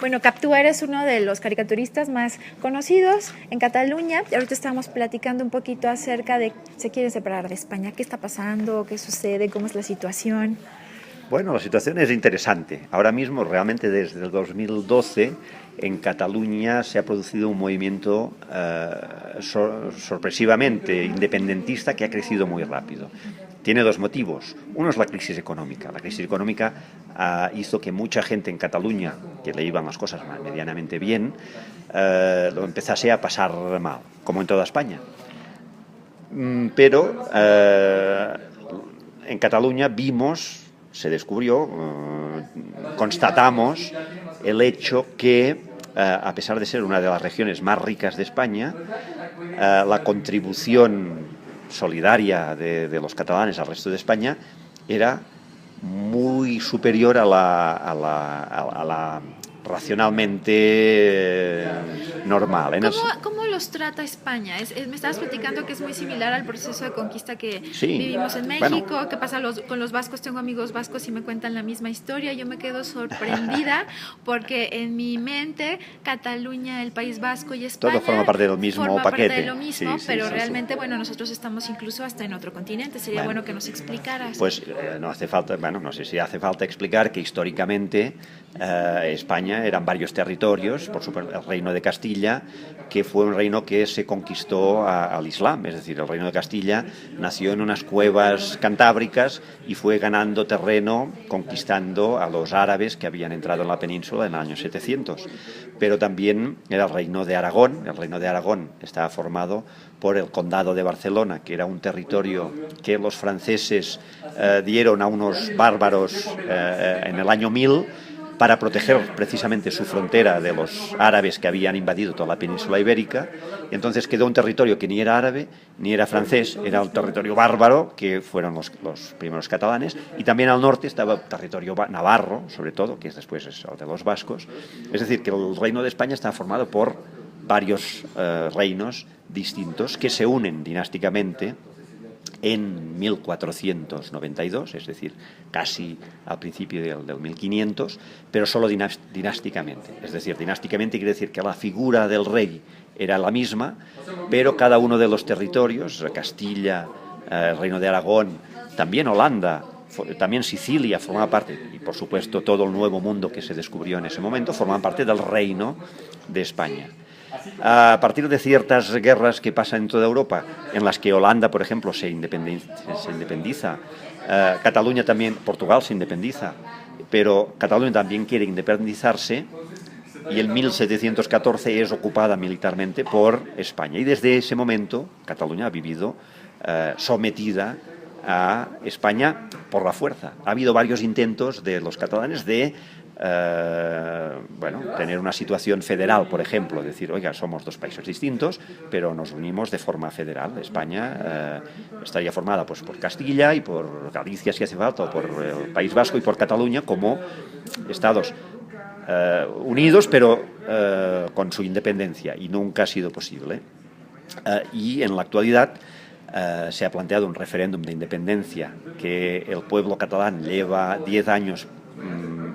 Bueno, Cap, tú eres uno de los caricaturistas más conocidos en Cataluña. Y ahorita estamos platicando un poquito acerca de se quieren separar de España. ¿Qué está pasando? ¿Qué sucede? ¿Cómo es la situación? Bueno, la situación es interesante. Ahora mismo, realmente desde el 2012, en Cataluña se ha producido un movimiento sorpresivamente independentista que ha crecido muy rápido. Tiene dos motivos. Uno es la crisis económica. La crisis económica hizo que mucha gente en Cataluña, que le iban las cosas medianamente bien, lo empezase a pasar mal, como en toda España. Pero en Cataluña se descubrió, constatamos el hecho que, a pesar de ser una de las regiones más ricas de España, la contribución solidaria de los catalanes al resto de España era muy superior a la racionalmente normal. ¿Cómo los trata España? Me estabas platicando que es muy similar al proceso de conquista que vivimos en México. Bueno, ¿qué pasa con los vascos? Tengo amigos vascos y me cuentan la misma historia. Yo me quedo sorprendida porque en mi mente Cataluña, el País Vasco y España todo forma parte del mismo paquete. Parte de lo mismo, pero realmente, bueno, nosotros estamos incluso hasta en otro continente. Sería bueno que nos explicaras. Pues no hace falta, no sé si hace falta explicar que históricamente España eran varios territorios, por supuesto el Reino de Castilla, que fue un reino que se conquistó al Islam, es decir, el Reino de Castilla nació en unas cuevas cantábricas y fue ganando terreno, conquistando a los árabes que habían entrado en la península en el año 700. Pero también era el Reino de Aragón. El Reino de Aragón estaba formado por el Condado de Barcelona, que era un territorio que los franceses dieron a unos bárbaros en el año 1000, para proteger precisamente su frontera de los árabes que habían invadido toda la península ibérica. Y entonces quedó un territorio que ni era árabe ni era francés, era un territorio bárbaro, que fueron los primeros catalanes, y también al norte estaba el territorio navarro, sobre todo, que después es el de los vascos. Es decir, que el Reino de España está formado por varios reinos distintos que se unen dinásticamente en 1492, es decir, casi al principio del 1500, pero solo dinásticamente. Es decir, dinásticamente quiere decir que la figura del rey era la misma, pero cada uno de los territorios, Castilla, el Reino de Aragón, también Holanda, también Sicilia formaba parte, y por supuesto todo el Nuevo Mundo que se descubrió en ese momento, formaban parte del Reino de España. A partir de ciertas guerras que pasan en toda Europa, en las que Holanda, por ejemplo, se independiza, Cataluña también, Portugal se independiza, pero Cataluña también quiere independizarse, y en 1714 es ocupada militarmente por España. Y desde ese momento Cataluña ha vivido sometida a España por la fuerza. Ha habido varios intentos de los catalanes de tener una situación federal, por ejemplo, decir, oiga, somos dos países distintos, pero nos unimos de forma federal. España estaría formada pues por Castilla y por Galicia, si hace falta, o por el País Vasco y por Cataluña como estados unidos, pero con su independencia, y nunca ha sido posible. Y en la actualidad se ha planteado un referéndum de independencia que el pueblo catalán lleva 10 años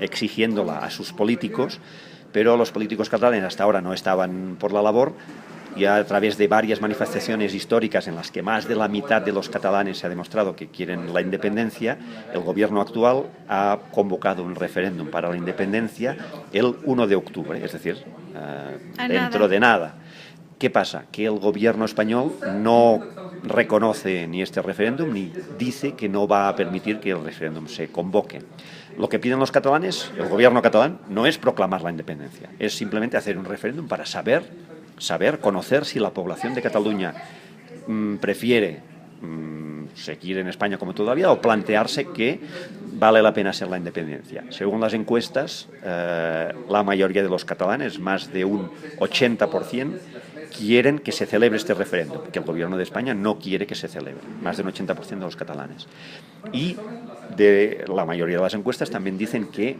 exigiéndola a sus políticos, pero los políticos catalanes hasta ahora no estaban por la labor, y a través de varias manifestaciones históricas en las que más de la mitad de los catalanes se ha demostrado que quieren la independencia, el gobierno actual ha convocado un referéndum para la independencia el 1 de octubre, es decir, dentro de nada. ¿Qué pasa? Que el gobierno español no reconoce ni este referéndum ni dice que no va a permitir que el referéndum se convoque. Lo que piden los catalanes, el gobierno catalán, no es proclamar la independencia, es simplemente hacer un referéndum para conocer si la población de Cataluña prefiere seguir en España como todavía o plantearse que vale la pena ser la independencia. Según las encuestas, la mayoría de los catalanes, más de un 80%, quieren que se celebre este referéndum, que el gobierno de España no quiere que se celebre, más del 80% de los catalanes. Y de la mayoría de las encuestas también dicen que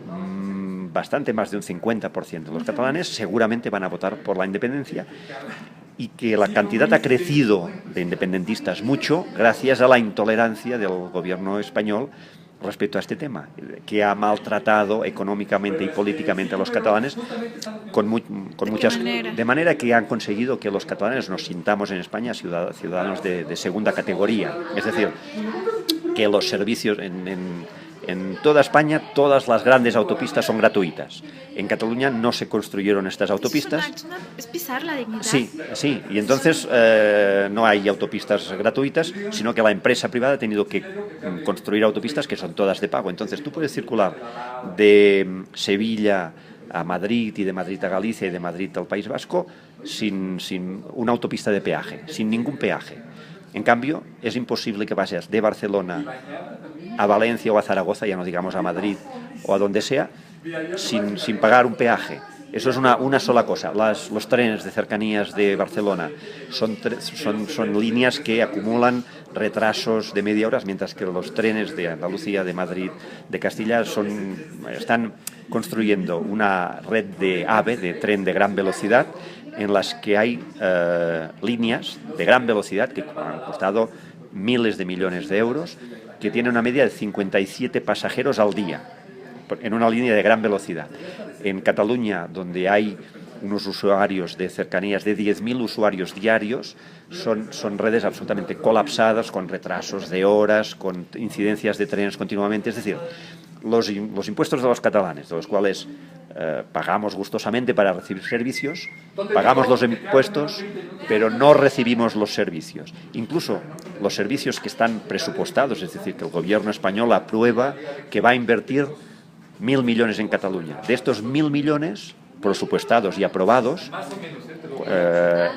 bastante más de un 50% de los catalanes seguramente van a votar por la independencia, y que la cantidad ha crecido de independentistas mucho gracias a la intolerancia del gobierno español respecto a este tema, que ha maltratado económicamente y políticamente a los catalanes de manera que han conseguido que los catalanes nos sintamos en España ciudadanos de segunda categoría. Es decir, que los servicios en toda España, todas las grandes autopistas son gratuitas. En Cataluña no se construyeron estas autopistas. Es pisar la dignidad. Sí, y entonces no hay autopistas gratuitas, sino que la empresa privada ha tenido que construir autopistas que son todas de pago. Entonces tú puedes circular de Sevilla a Madrid y de Madrid a Galicia y de Madrid al País Vasco sin una autopista de peaje, sin ningún peaje. En cambio, es imposible que vayas de Barcelona a Valencia o a Zaragoza, ya no digamos a Madrid o a donde sea, sin pagar un peaje. Eso es una sola cosa. Los trenes de cercanías de Barcelona son líneas que acumulan retrasos de media hora, mientras que los trenes de Andalucía, de Madrid, de Castilla están construyendo una red de AVE, de tren de gran velocidad, en las que hay líneas de gran velocidad que han costado miles de millones de euros, que tienen una media de 57 pasajeros al día, en una línea de gran velocidad. En Cataluña, donde hay unos usuarios de cercanías de 10.000 usuarios diarios, son redes absolutamente colapsadas, con retrasos de horas, con incidencias de trenes continuamente. Es decir, los impuestos de los catalanes, de los cuales pagamos gustosamente para recibir servicios, pagamos los impuestos, pero no recibimos los servicios. Incluso los servicios que están presupuestados, es decir, que el gobierno español aprueba que va a invertir 1.000 millones en Cataluña. De estos 1.000 millones presupuestados y aprobados,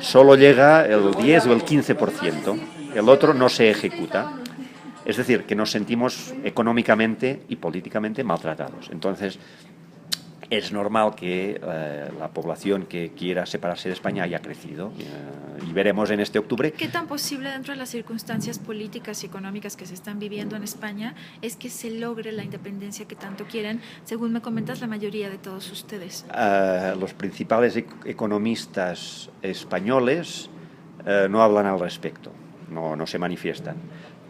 solo llega el 10 o el 15%. El otro no se ejecuta. Es decir, que nos sentimos económicamente y políticamente maltratados. Entonces, es normal que la población que quiera separarse de España haya crecido, y veremos en este octubre. ¿Qué tan posible dentro de las circunstancias políticas y económicas que se están viviendo en España es que se logre la independencia que tanto quieren, según me comentas, la mayoría de todos ustedes? Los principales economistas españoles no hablan al respecto, no se manifiestan,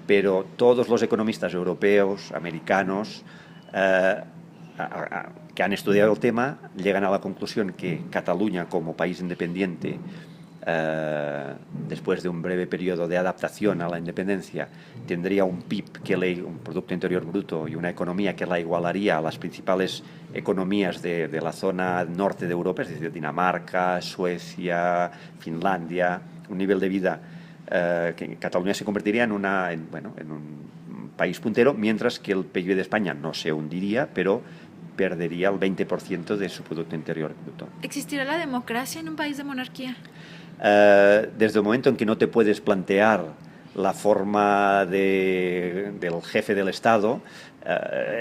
pero todos los economistas europeos, americanos, que han estudiado el tema, llegan a la conclusión que Cataluña, como país independiente, después de un breve periodo de adaptación a la independencia, tendría un PIB, un Producto Interior Bruto, y una economía que la igualaría a las principales economías de la zona norte de Europa, es decir, Dinamarca, Suecia, Finlandia, un nivel de vida que Cataluña se convertiría en un país puntero, mientras que el PIB de España no se hundiría, pero perdería el 20% de su Producto Interior Bruto. ¿Existirá la democracia en un país de monarquía? Desde el momento en que no te puedes plantear la forma del jefe del Estado,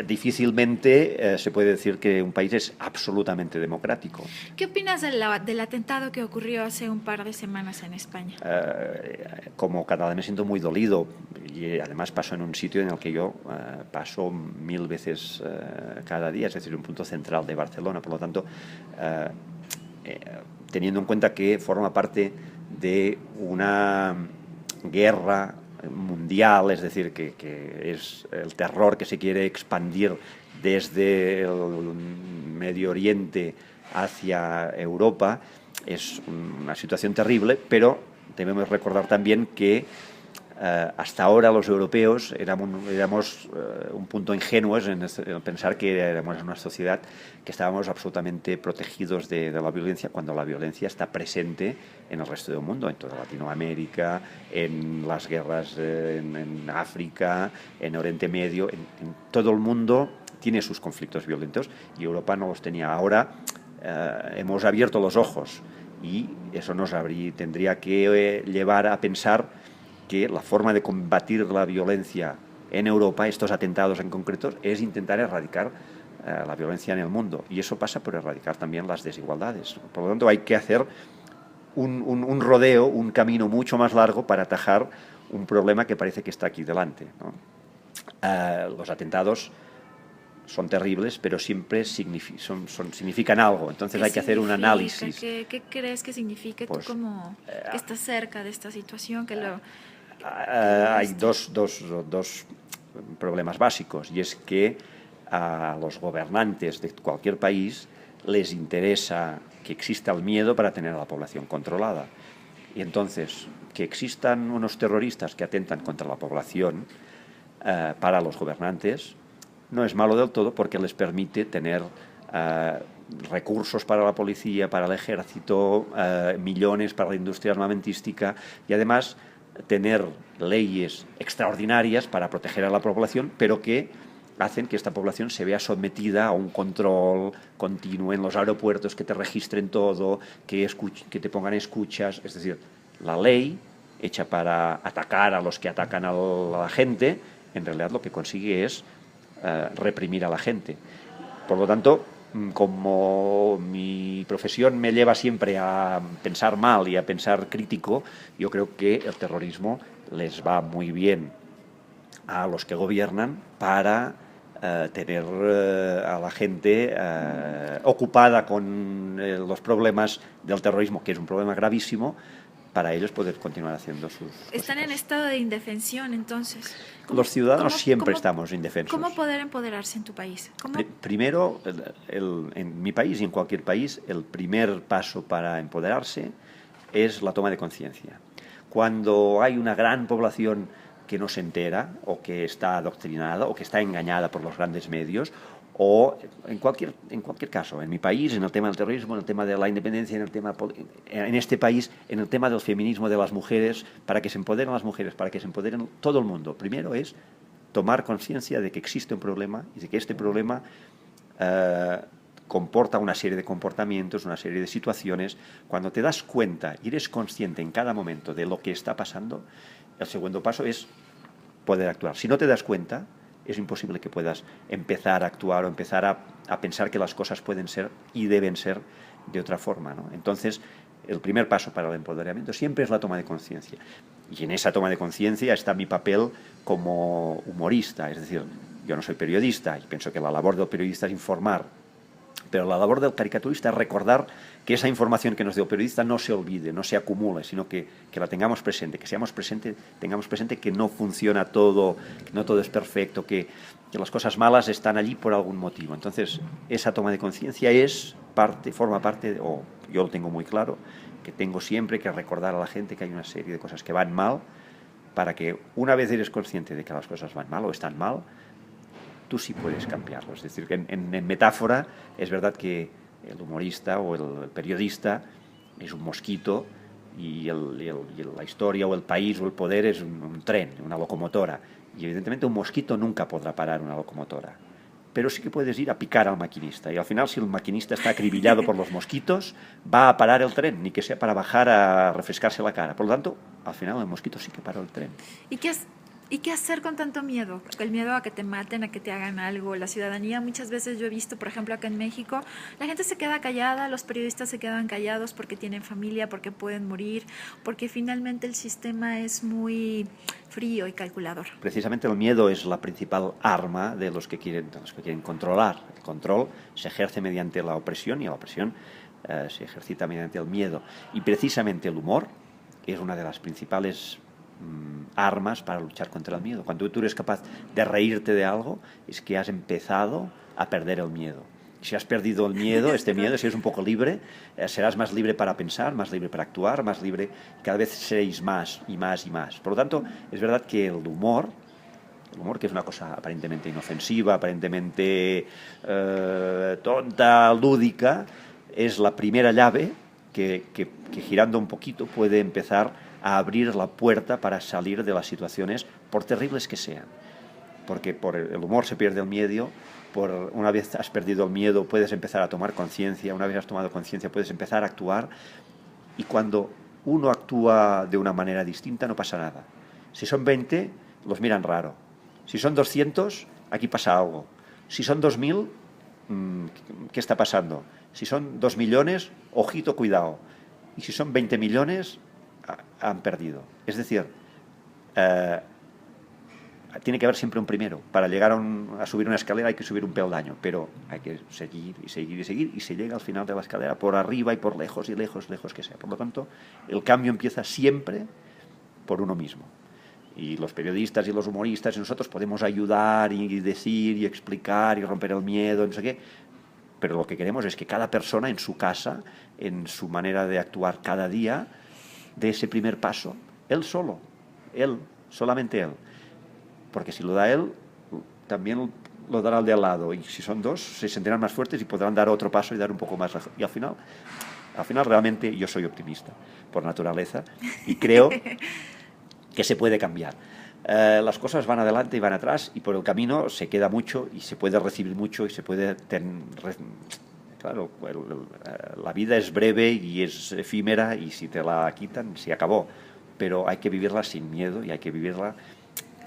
difícilmente se puede decir que un país es absolutamente democrático. ¿Qué opinas del atentado que ocurrió hace un par de semanas en España? Como catalán me siento muy dolido, y además pasó en un sitio en el que yo paso 1000 veces cada día, es decir, un punto central de Barcelona. Por lo tanto, teniendo en cuenta que forma parte de una guerra mundial, es decir, que es el terror que se quiere expandir desde el Medio Oriente hacia Europa, es una situación terrible, pero debemos recordar también que hasta ahora los europeos éramos un punto ingenuos en pensar que éramos una sociedad que estábamos absolutamente protegidos de la violencia, cuando la violencia está presente en el resto del mundo, en toda Latinoamérica, en las guerras en África, en Oriente Medio, en todo el mundo tiene sus conflictos violentos, y Europa no los tenía. Ahora hemos abierto los ojos, y eso tendría que llevar a pensar que la forma de combatir la violencia en Europa, estos atentados en concreto, es intentar erradicar la violencia en el mundo. Y eso pasa por erradicar también las desigualdades. Por lo tanto, hay que hacer un rodeo, un camino mucho más largo para atajar un problema que parece que está aquí delante, ¿no? Los atentados son terribles, pero siempre significan algo. Entonces hay que hacer un análisis. ¿Qué crees que significa? Pues, tú como que estás cerca de esta situación, que hay dos problemas básicos, y es que a los gobernantes de cualquier país les interesa que exista el miedo para tener a la población controlada. Y entonces, que existan unos terroristas que atentan contra la población, para los gobernantes no es malo del todo, porque les permite tener recursos para la policía, para el ejército, millones para la industria armamentística, y además tener leyes extraordinarias para proteger a la población, pero que hacen que esta población se vea sometida a un control continuo en los aeropuertos, que te registren todo, que te pongan escuchas. Es decir, la ley hecha para atacar a los que atacan a la gente, en realidad lo que consigue es reprimir a la gente. Por lo tanto, como mi profesión me lleva siempre a pensar mal y a pensar crítico, yo creo que el terrorismo les va muy bien a los que gobiernan para tener a la gente ocupada con los problemas del terrorismo, que es un problema gravísimo, para ellos poder continuar haciendo sus Están cositas. en estado de indefensión, entonces. Los ciudadanos siempre estamos indefensos. ¿Cómo poder empoderarse en tu país? Primero, en mi país y en cualquier país, el primer paso para empoderarse es la toma de conciencia. Cuando hay una gran población que no se entera, o que está adoctrinada, o que está engañada por los grandes medios, o en cualquier caso, en mi país, en el tema del terrorismo, en el tema de la independencia, en este país, en el tema del feminismo de las mujeres, para que se empoderen las mujeres, para que se empoderen todo el mundo. Primero es tomar conciencia de que existe un problema y de que este problema comporta una serie de comportamientos, una serie de situaciones. Cuando te das cuenta y eres consciente en cada momento de lo que está pasando, el segundo paso es poder actuar. Si no te das cuenta, es imposible que puedas empezar a actuar o empezar a pensar que las cosas pueden ser y deben ser de otra forma, ¿no? Entonces, el primer paso para el empoderamiento siempre es la toma de conciencia. Y en esa toma de conciencia está mi papel como humorista. Es decir, yo no soy periodista y pienso que la labor del periodista es informar, pero la labor del caricaturista es recordar que esa información que nos dio el periodista no se olvide, no se acumule, sino que la tengamos presente, tengamos presente que no funciona todo, que no todo es perfecto, que las cosas malas están allí por algún motivo. Entonces, esa toma de conciencia forma parte, o yo lo tengo muy claro, que tengo siempre que recordar a la gente que hay una serie de cosas que van mal, para que una vez eres consciente de que las cosas van mal o están mal, tú sí puedes cambiarlo. Es decir, que en metáfora es verdad que el humorista o el periodista es un mosquito y la historia o el país o el poder es un tren, una locomotora. Y evidentemente un mosquito nunca podrá parar una locomotora. Pero sí que puedes ir a picar al maquinista. Y al final, si el maquinista está acribillado por los mosquitos, va a parar el tren, ni que sea para bajar a refrescarse la cara. Por lo tanto, al final el mosquito sí que paró el tren. ¿Y qué hacer con tanto miedo? El miedo a que te maten, a que te hagan algo. La ciudadanía, muchas veces yo he visto, por ejemplo, acá en México, la gente se queda callada, los periodistas se quedan callados porque tienen familia, porque pueden morir, porque finalmente el sistema es muy frío y calculador. Precisamente el miedo es la principal arma de los que quieren controlar. El control se ejerce mediante la opresión y la opresión se ejercita mediante el miedo. Y precisamente el humor es una de las principales armas para luchar contra el miedo. Cuando tú eres capaz de reírte de algo, es que has empezado a perder el miedo. Si has perdido el miedo, si eres un poco libre, serás más libre para pensar, más libre para actuar, más libre, cada vez seréis más y más y más. Por lo tanto, es verdad que el humor, que es una cosa aparentemente inofensiva, aparentemente tonta, lúdica, es la primera llave que girando un poquito puede empezar a abrir la puerta para salir de las situaciones, por terribles que sean. Porque por el humor se pierde el miedo, una vez has perdido el miedo puedes empezar a tomar conciencia, una vez has tomado conciencia puedes empezar a actuar, y cuando uno actúa de una manera distinta no pasa nada. Si son 20, los miran raro. Si son 200, aquí pasa algo. Si son 2000, ¿qué está pasando? Si son 2 millones, ojito, cuidado. Y si son 20 millones, han perdido. Es decir, tiene que haber siempre un primero. Para llegar a subir una escalera hay que subir un peldaño, pero hay que seguir y seguir y seguir, y se llega al final de la escalera por arriba y por lejos y lejos que sea. Por lo tanto, el cambio empieza siempre por uno mismo. Y los periodistas y los humoristas y nosotros podemos ayudar y decir y explicar y romper el miedo, no sé qué, pero lo que queremos es que cada persona en su casa, en su manera de actuar cada día, dé ese primer paso, él solo, él, solamente él. Porque si lo da él, también lo dará el de al lado. Y si son dos, se sentirán más fuertes y podrán dar otro paso y dar un poco más. Y al final realmente yo soy optimista por naturaleza y creo que se puede cambiar. Las cosas van adelante y van atrás y por el camino se queda mucho y se puede recibir mucho y se puede claro, la vida es breve y es efímera y si te la quitan se acabó, pero hay que vivirla sin miedo y hay que vivirla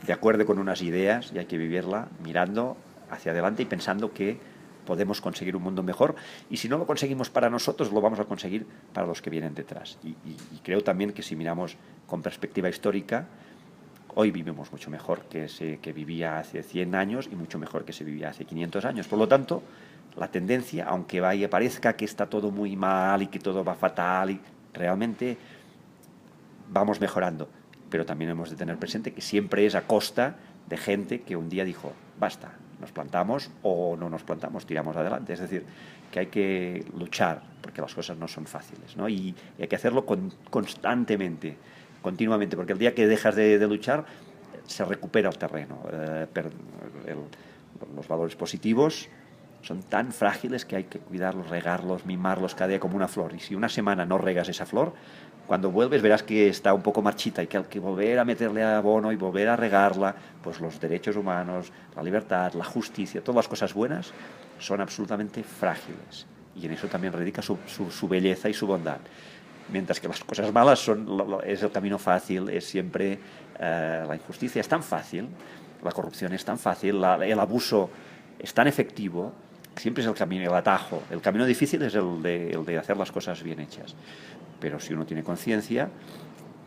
de acuerdo con unas ideas y hay que vivirla mirando hacia adelante y pensando que podemos conseguir un mundo mejor y si no lo conseguimos para nosotros lo vamos a conseguir para los que vienen detrás y creo también que si miramos con perspectiva histórica hoy vivimos mucho mejor que se que vivía hace 100 años y mucho mejor que se vivía hace 500 años. Por lo tanto, la tendencia, aunque parezca que está todo muy mal y que todo va fatal, y realmente vamos mejorando. Pero también hemos de tener presente que siempre es a costa de gente que un día dijo, basta, nos plantamos o no nos plantamos, tiramos adelante. Es decir, que hay que luchar porque las cosas no son fáciles, ¿no? Y hay que hacerlo constantemente, continuamente, porque el día que dejas de luchar se recupera el terreno. Los valores positivos son tan frágiles que hay que cuidarlos, regarlos, mimarlos cada día como una flor. Y si una semana no regas esa flor, cuando vuelves verás que está un poco marchita y que hay que volver a meterle abono y volver a regarla. Pues los derechos humanos, la libertad, la justicia, todas las cosas buenas son absolutamente frágiles. Y en eso también radica su belleza y su bondad. Mientras que las cosas malas es el camino fácil, es siempre la injusticia es tan fácil, la corrupción es tan fácil, el abuso es tan efectivo, siempre es el camino, el atajo. El camino difícil es el de hacer las cosas bien hechas. Pero si uno tiene conciencia,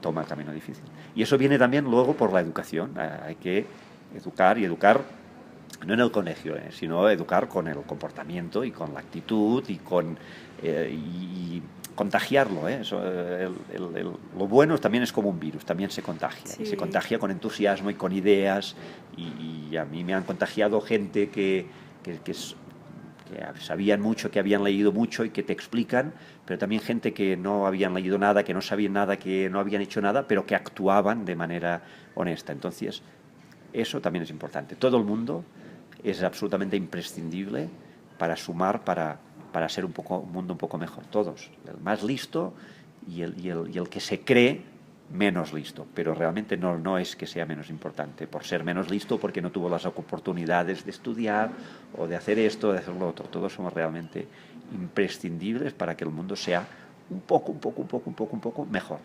toma el camino difícil. Y eso viene también luego por la educación. Hay que educar y educar no en el colegio, sino educar con el comportamiento y con la actitud y con y contagiarlo. Lo bueno también es como un virus, también se contagia. Sí. Y se contagia con entusiasmo y con ideas. Y a mí me han contagiado gente que sabían mucho, que habían leído mucho y que te explican, pero también gente que no habían leído nada, que no sabían nada, que no habían hecho nada, pero que actuaban de manera honesta. Entonces, eso también es importante. Todo el mundo es absolutamente imprescindible para sumar, para ser un mundo un poco mejor. Todos. El más listo y el que se cree menos listo, pero realmente no es que sea menos importante por ser menos listo, porque no tuvo las oportunidades de estudiar o de hacer esto, de hacer lo otro. Todos somos realmente imprescindibles para que el mundo sea un poco mejor.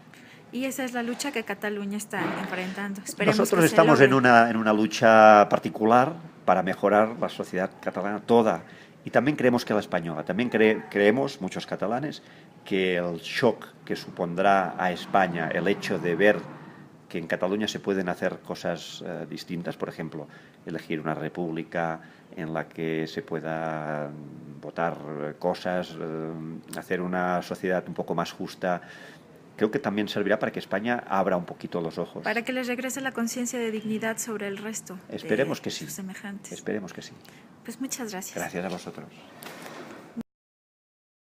Y esa es la lucha que Cataluña está enfrentando. Nosotros estamos en una lucha particular para mejorar la sociedad catalana toda. Y también creemos que la española. También creemos, muchos catalanes, que el shock que supondrá a España el hecho de ver que en Cataluña se pueden hacer cosas distintas, por ejemplo, elegir una república en la que se pueda votar cosas, hacer una sociedad un poco más justa. Creo que también servirá para que España abra un poquito los ojos. Para que les regrese la conciencia de dignidad sobre el resto. Esperemos que sí. Sus semejantes. Esperemos que sí. Pues muchas gracias. Gracias a vosotros.